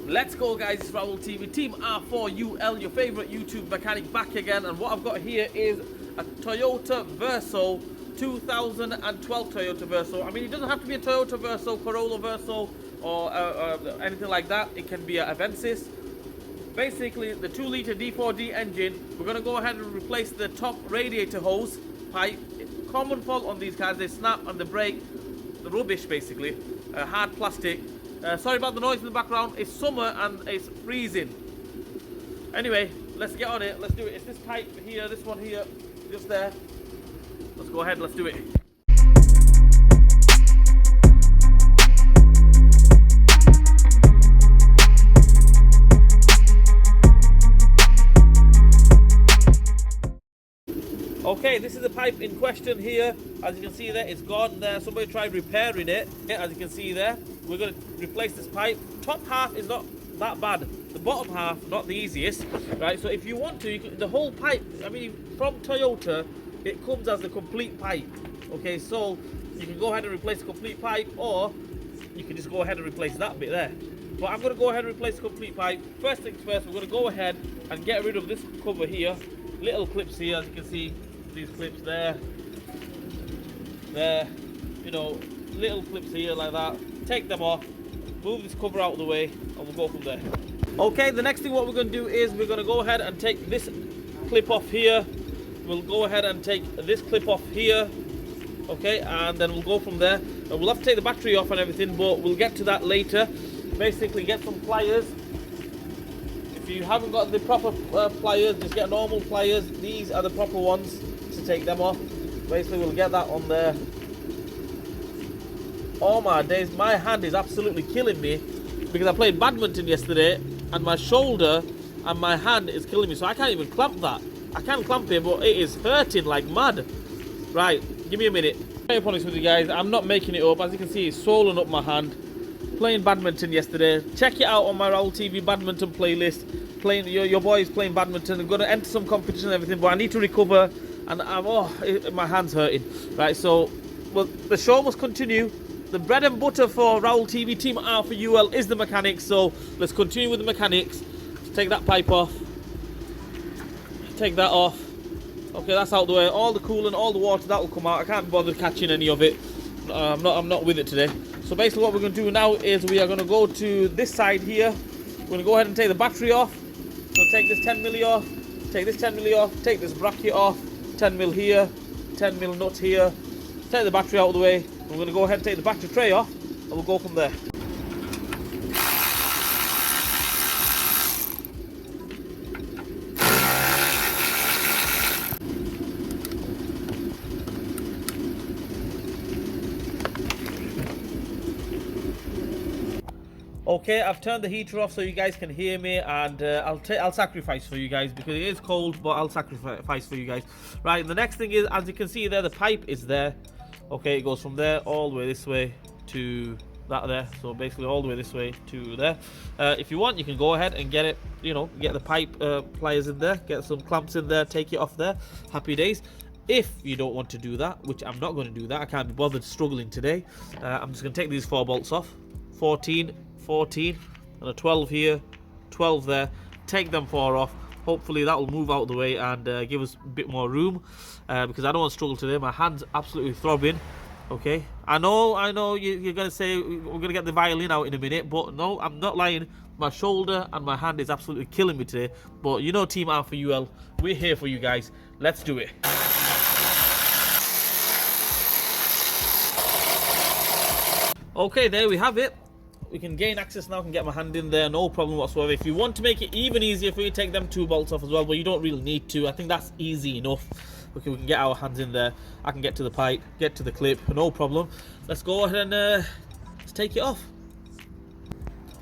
Let's go, guys. It's Raul TV, Team R4UL, your favorite YouTube mechanic, back again. And what I've got here is a Toyota Verso, 2012 Toyota Verso. I mean, it doesn't have to be a Toyota Verso, Corolla Verso, or anything like that. It can be a Avensis. Basically, the 2-litre D4D engine, we're going to go ahead and replace the top radiator hose pipe. Common fault on these cars, they snap and they break. The rubbish, basically. Hard plastic. Sorry about the noise in the background. It's summer and it's freezing. Anyway, let's get on it. Let's do it. It's this pipe here, this one here, just there. Let's go ahead, let's do it. Okay, this is the pipe in question here. As you can see there, it's gone there. Somebody tried repairing it. Yeah, as you can see there, we're going to replace this pipe. Top half is not that bad. The bottom half, not the easiest. Right, so if you want to, the whole pipe, I mean, from Toyota, it comes as a complete pipe. Okay, so you can go ahead and replace the complete pipe, or you can just go ahead and replace that bit there. But I'm going to go ahead and replace the complete pipe. First things first, we're going to go ahead and get rid of this cover here. Little clips here, as you can see. These clips there, you know, little clips here like that. Take them off, move this cover out of the way, and we'll go from there. Okay, the next thing what we're going to do is we're going to go ahead and take this clip off here. We'll go ahead and take this clip off here. Okay, and then we'll go from there. And we'll have to take the battery off and everything, but we'll get to that later. Basically, get some pliers. If you haven't got the proper pliers, just get normal pliers. These are the proper ones. Take them off. Basically, we'll get that on there. Oh my days, my hand is absolutely killing me because I played badminton yesterday and my shoulder and my hand is killing me, so I can't even clamp that. I can clamp it, but it is hurting like mad. Right, give me a minute. I'll be honest with you guys, I'm not making it up. As you can see, it's swollen up my hand. Playing badminton yesterday. Check it out on my Raul TV badminton playlist. Playing your boys playing badminton. I'm going to enter some competition and everything, but I need to recover. And my hand's hurting. Right, so well, the show must continue. The bread and butter for Raul TV Team R4UL is the mechanics. So let's continue with the mechanics. Let's take that pipe off. Take that off. Okay, that's out the way. All the coolant, all the water, that will come out. I can't bother catching any of it. I'm not with it today. So basically, what we're going to do now is we are going to go to this side here. We're going to go ahead and take the battery off. So take this 10mm off. Take this 10mm off. Take this bracket off. 10mm here, 10mm nut here. Take the battery out of the way. We're going to go ahead and take the battery tray off, and we'll go from there. Okay, I've turned the heater off so you guys can hear me, and I'll sacrifice for you guys because it is cold, but I'll sacrifice for you guys. Right, the next thing is, as you can see there, the pipe is there. Okay, it goes from there all the way this way to that there. So basically all the way this way to there. If you want, you can go ahead and get it, you know, get the pipe pliers in there, get some clamps in there, take it off there. Happy days. If you don't want to do that, which I'm not going to do that, I can't be bothered struggling today. I'm just going to take these 4 bolts off. 14, 14, and a 12 here, 12 there. Take them 4 off. Hopefully that will move out of the way and give us a bit more room, because I don't want to struggle today. My hand's absolutely throbbing. Okay, I know you're going to say we're going to get the violin out in a minute, but no, I'm not lying. My shoulder and my hand is absolutely killing me today. But you know, Team R4UL, we're here for you guys. Let's do it. Okay, there we have it. We can gain access now, can get my hand in there, no problem whatsoever. If you want to make it even easier for you, take them 2 bolts off as well, but you don't really need to. I think that's easy enough. Okay, we can get our hands in there. I can get to the pipe, get to the clip, no problem. Let's go ahead and let's take it off.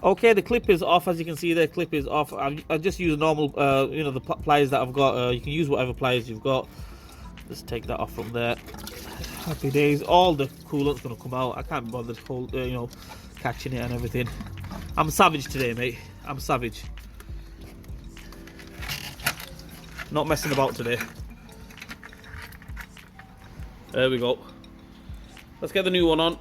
Okay, the clip is off. As you can see, the clip is off. I just use normal, you know, the pliers that I've got. You can use whatever pliers you've got. Just take that off from there. Happy days. All the coolant's gonna come out. I can't bother hold, you know, catching it and everything. I'm savage today, mate. I'm savage. Not messing about today. There we go. Let's get the new one on.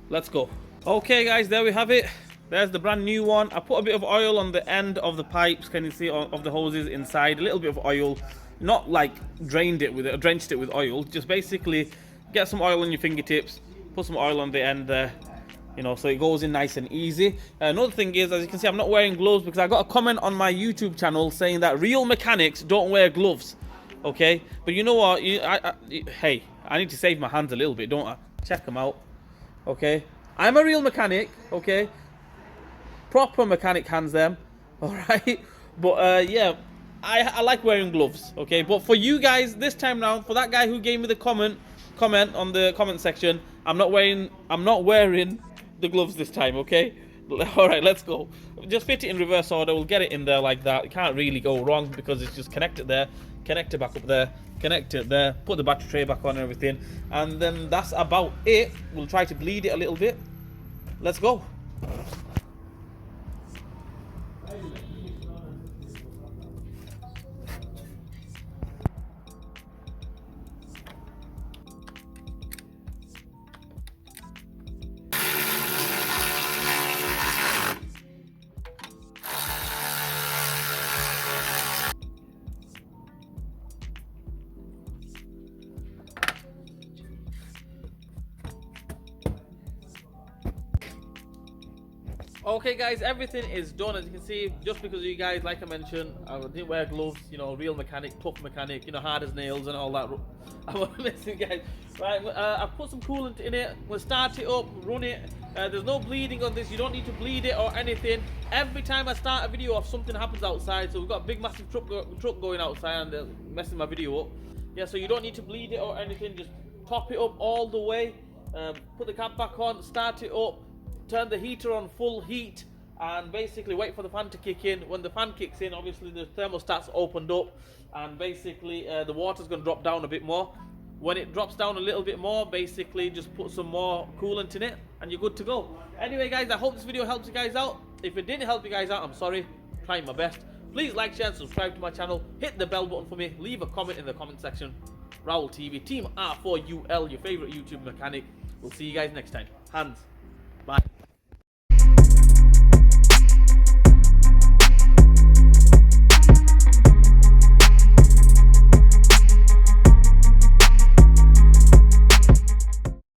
Let's go. Okay guys, there we have it. There's the brand new one. I put a bit of oil on the end of the pipes. Can you see of the hoses inside? A little bit of oil, not like drained it with it, or drenched it with oil. Just basically get some oil on your fingertips. Put some oil on the end there. You know, so it goes in nice and easy. Another thing is, as you can see, I'm not wearing gloves because I got a comment on my YouTube channel saying that real mechanics don't wear gloves. Okay, but you know what? Hey, I need to save my hands a little bit, don't I? Check them out. Okay, I'm a real mechanic. Okay. Proper mechanic hands them, all right. But yeah, I like wearing gloves, okay. But for you guys this time round, for that guy who gave me the comment on the comment section, I'm not wearing the gloves this time, okay. All right, let's go. Just fit it in reverse order. We'll get it in there like that. It can't really go wrong because it's just connected there, connect it back up there, connect it there, put the battery tray back on and everything, and then that's about it. We'll try to bleed it a little bit. Let's go. Okay guys, everything is done. As you can see, just because of you guys, like I mentioned, I didn't wear gloves, you know, real mechanic, tough mechanic, you know, hard as nails and all that. I'm missing, guys. Right, I've put some coolant in it. We'll start it up, run it. There's no bleeding on this. You don't need to bleed it or anything. Every time I start a video off, something happens outside. So we've got a big massive truck going outside and messing my video up. Yeah, so you don't need to bleed it or anything. Just top it up all the way. Put the cap back on, start it up. Turn the heater on full heat and basically wait for the fan to kick in. When the fan kicks in, obviously the thermostat's opened up and basically the water's going to drop down a bit more. When it drops down a little bit more, basically just put some more coolant in it and you're good to go. Anyway guys, I hope this video helps you guys out. If it didn't help you guys out, I'm sorry. I'm trying my best. Please like, share and subscribe to my channel. Hit the bell button for me. Leave a comment in the comment section. Raul TV, Team R4UL, your favourite YouTube mechanic. We'll see you guys next time. Hands. Bye.